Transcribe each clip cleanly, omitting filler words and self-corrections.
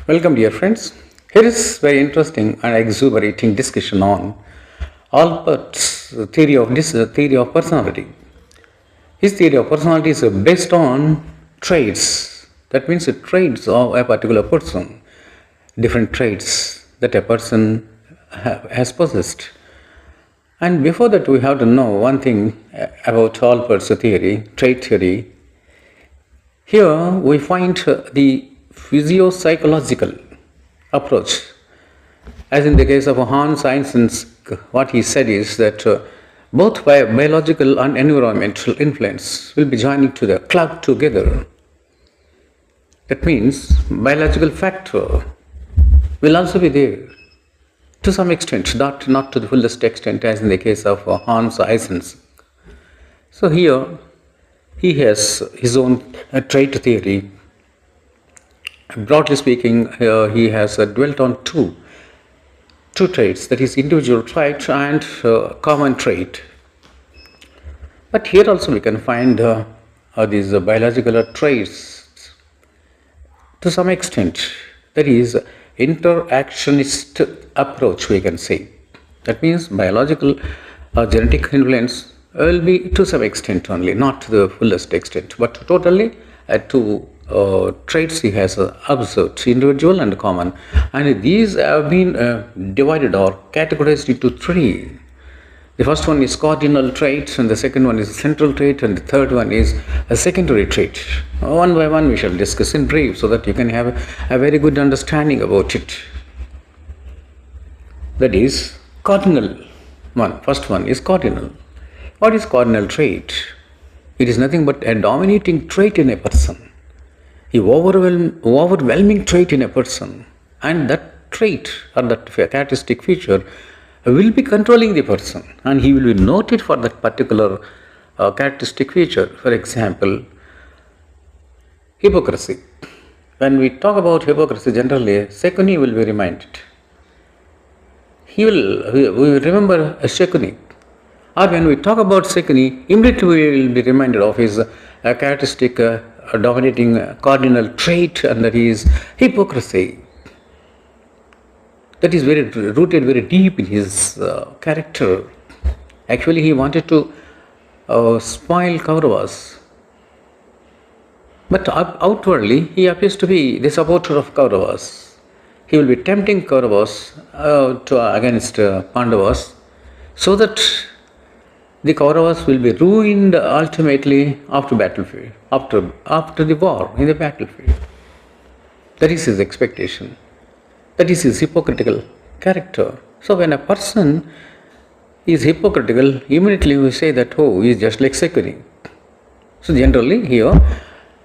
Welcome, dear friends. Here is very interesting and exuberating discussion on ALLPORT's theory of personality. His theory of personality is based on traits. That means the traits of a particular person, different traits that a person has possessed. And before that, we have to know one thing about ALLPORT's theory, trait theory. Here we find the physio-psychological approach. As in the case of Hans Einstein's, what he said is that both biological and environmental influence will be joining to the club together. That means biological factor will also be there to some extent, not to the fullest extent as in the case of Hans Einstein's. So here he has his own trait theory. Broadly speaking, he has dwelt on two traits, that is individual trait and common trait. But here also we can find these biological traits to some extent. That is interactionist approach, we can say. That means biological genetic influence will be to some extent only, not to the fullest extent, but totally to traits he has observed, individual and common, and these have been divided or categorized into three. The first one is cardinal trait, and the second one is central trait, and the third one is a secondary trait. One by one we shall discuss in brief so that you can have a very good understanding about it. That is cardinal one. First one is cardinal. What is cardinal trait? It is nothing but a dominating trait in a person. The overwhelming trait in a person, and that trait or that characteristic feature will be controlling the person, and he will be noted for that particular characteristic feature. For example, hypocrisy. When we talk about hypocrisy, generally Shekuni will be reminded. We will remember Shekuni. Or when we talk about Shekuni, immediately we will be reminded of his characteristic dominating cardinal trait, and that is hypocrisy. That is rooted very deep in his character. Actually, he wanted to spoil Kauravas, but outwardly he appears to be the supporter of Kauravas. He will be tempting Kauravas against Pandavas, so that the Kauravas will be ruined ultimately after battlefield, after the war, in the battlefield. That is his expectation. That is his hypocritical character. So when a person is hypocritical, immediately we say that, oh, he is just like Shekuni. So generally here,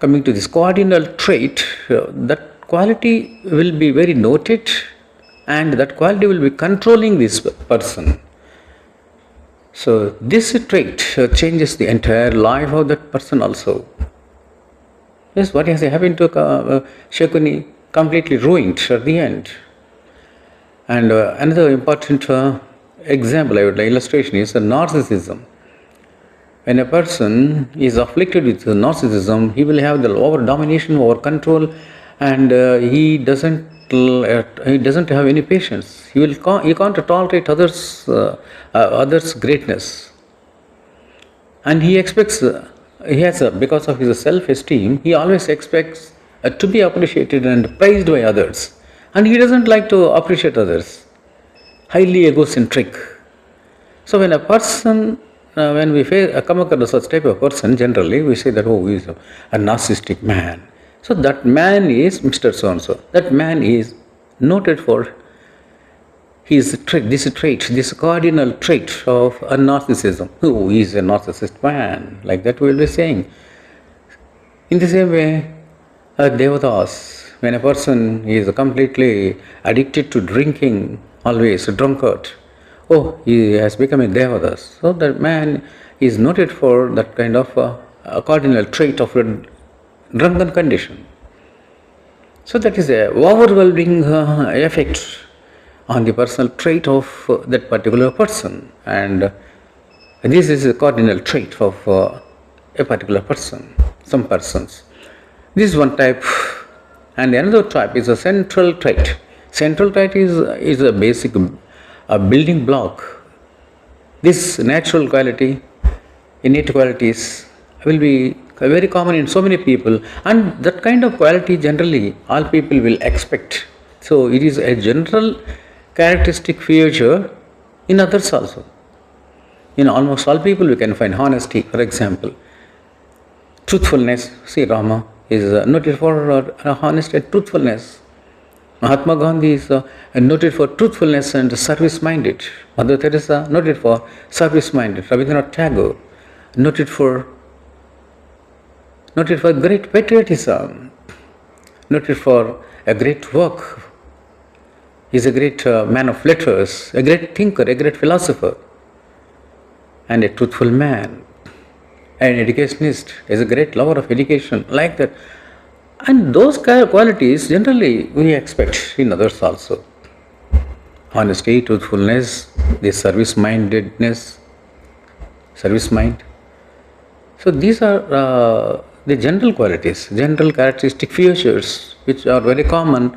coming to this cardinal trait, that quality will be very noted, and that quality will be controlling this person. So this trait changes the entire life of that person also. Yes, what has happened to Shekuni? Completely ruined at the end. And another important example, illustration is narcissism. When a person is afflicted with narcissism, he will have the over domination, over control, and he doesn't have any patience. He can't tolerate others' greatness, and he expects. Because of his self-esteem, he always expects to be appreciated and praised by others, and he doesn't like to appreciate others. Highly egocentric. So when a person, when we come across such type of person, generally we say that, oh, he is a narcissistic man. So that man is Mr. So-and-so. That man is noted for his trait, this cardinal trait of a narcissism. Oh, he is a narcissist man. Like that we will be saying. In the same way, Devadas, when a person is completely addicted to drinking, always a drunkard, oh, he has become a Devadas. So that man is noted for that kind of a cardinal trait of a drunken condition. So that is a overwhelming effect on the personal trait of that particular person, and this is a cardinal trait of a particular person, some persons. This is one type And another type is a central trait. Central trait is a basic building block. This natural quality, innate qualities will be very common in so many people, and that kind of quality generally all people will expect. So it is a general characteristic feature in others also. In almost all people we can find honesty, for example. Truthfulness, see Rama is noted for honesty and truthfulness. Mahatma Gandhi is noted for truthfulness and service-minded. Mother Teresa noted for service-minded. Rabindranath Tagore noted for great patriotism, noted for a great work. He is a great man of letters, a great thinker, a great philosopher, and a truthful man. An educationist is a great lover of education, like that. And those qualities generally we expect in others also. Honesty, truthfulness, this service-mindedness, service mind. So these are the general qualities, general characteristic features which are very common,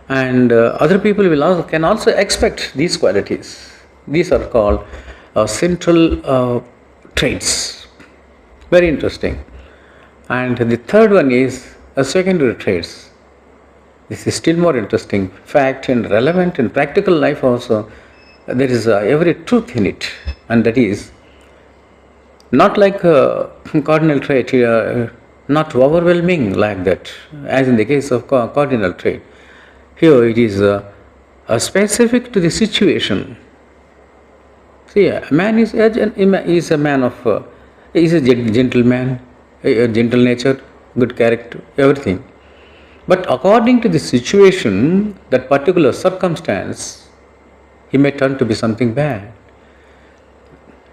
and other people can also expect these qualities. These are called central traits. Very interesting. And the third one is secondary traits. This is still more interesting. Fact and relevant in practical life also. There is every truth in it, and that is not like a cardinal trait, not overwhelming like that, as in the case of cardinal trait. Here it is specific to the situation. See, a man is a man of, is a gentleman, a gentle nature, good character, everything. But according to the situation, that particular circumstance, he may turn to be something bad.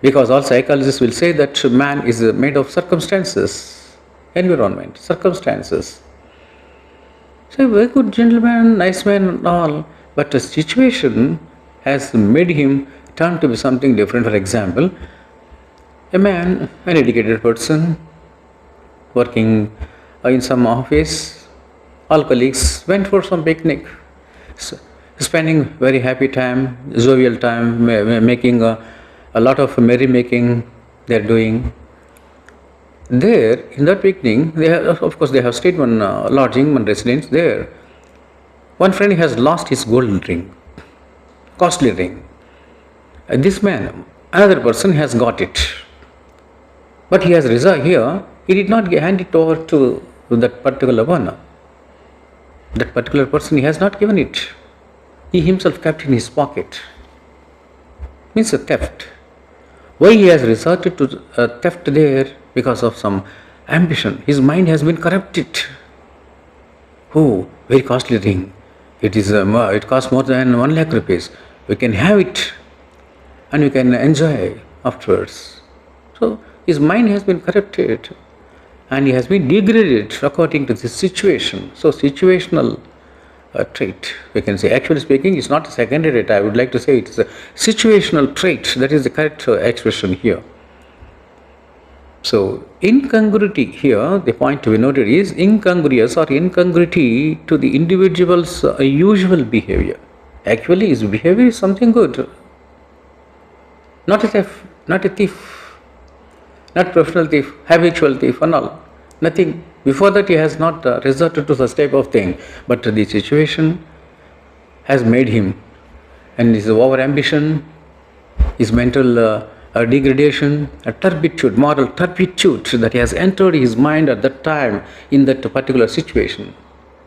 Because all psychologists will say that man is made of circumstances, environment, circumstances. So a very good gentleman, nice man and all, but the situation has made him turn to be something different. For example, a man, an educated person, working in some office, all colleagues went for some picnic, spending very happy time, jovial time, making a lot of merrymaking they are doing. There, in that picnic, they have, of course, they have stayed one lodging, one residence there. One friend has lost his gold ring, costly ring. This man, another person has got it. But he has reserved here, he did not hand it over to that particular one. That particular person, he has not given it. He himself kept in his pocket. Means a theft. Why he has resorted to theft there? Because of some ambition. His mind has been corrupted. Oh, very costly ring. It costs more than 1 lakh rupees. We can have it and we can enjoy afterwards. So his mind has been corrupted and he has been degraded according to this situation. So situational trait, we can say. Actually speaking, it's not a secondary trait. I would like to say it's a situational trait. That is the correct expression here. So incongruity here, the point to be noted is incongruous or incongruity to the individual's usual behavior. Actually his behavior is something good. Not a thief, not professional thief, habitual thief and all. Nothing. Before that he has not resorted to such type of thing. But the situation has made him, and his over ambition, his mental degradation, a turpitude, moral turpitude that has entered his mind at that time in that particular situation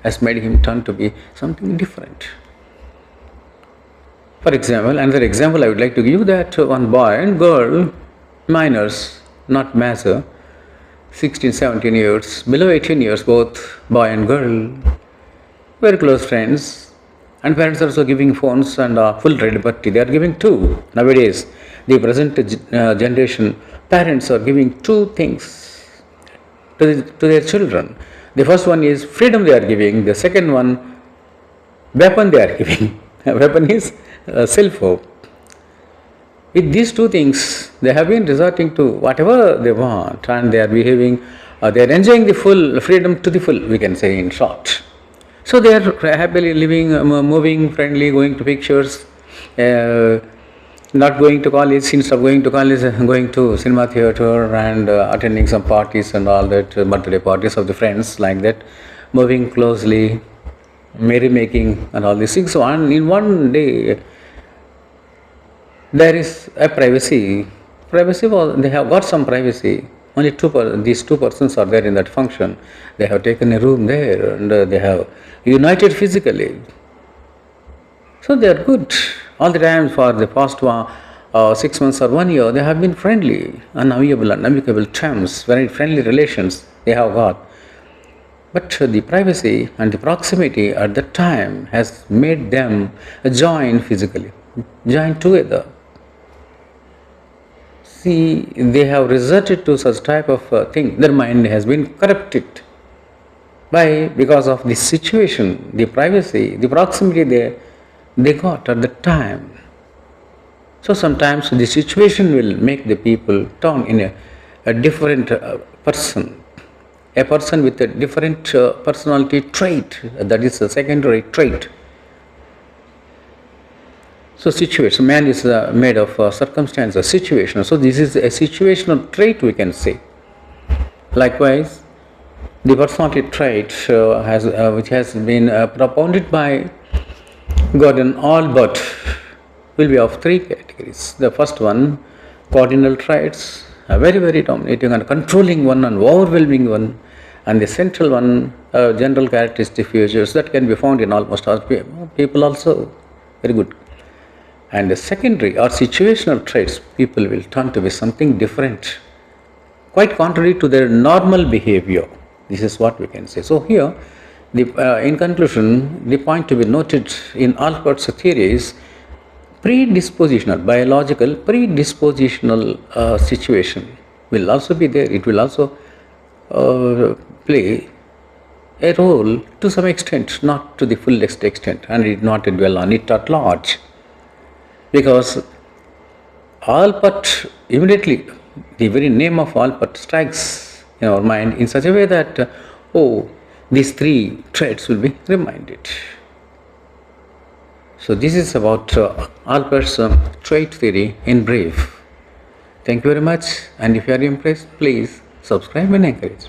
has made him turn to be something different. For example, another example I would like to give, that one boy and girl, minors, not major, 16, 17 years, below 18 years, both boy and girl, very close friends, and parents are also giving phones and full liberty. They are giving two. Nowadays, the present generation, parents are giving two things to their children. The first one is freedom they are giving. The second one, weapon they are giving. Weapon is cell phone. With these two things, they have been resorting to whatever they want, and they are behaving, they are enjoying the full freedom to the full, we can say in short. So they are happily living, moving, friendly, going to pictures, not going to college. Instead of going to college, going to cinema theater and attending some parties and all that, birthday parties of the friends like that, moving closely, merrymaking and all these things. So in one day, there is a privacy. Privacy was, they have got some privacy. Only these two persons are there in that function. They have taken a room there and they have united physically. So they are good. All the time for the past 6 months or 1 year, they have been friendly, unavoidable and amicable terms, very friendly relations they have got. But the privacy and the proximity at that time has made them join physically, join together. See, they have resorted to such type of thing. Their mind has been corrupted because of the situation, the privacy, the proximity they got at the time. So sometimes the situation will make the people turn in a different person, a person with a different personality trait, that is a secondary trait. So situation, man is made of circumstances, situation. So this is a situational trait, we can say. Likewise, the personality trait which has been propounded by Gordon ALLPORT will be of 3 categories. The first one, cardinal traits, a very, very dominating and controlling one and overwhelming one, and the central one, general characteristic features that can be found in almost all people also, very good. And the secondary or situational traits, people will turn to be something different, quite contrary to their normal behavior. This is what we can say. So here, in conclusion, the point to be noted in ALLPORT's theory is predispositional, biological predispositional situation will also be there. It will also play a role to some extent, not to the fullest extent, and it not to dwell on it at large. Because ALLPORT, immediately the very name of ALLPORT strikes in our mind in such a way that, these 3 traits will be reminded. So this is about ALLPORT's trait theory in brief. Thank you very much, and if you are impressed, please subscribe and encourage.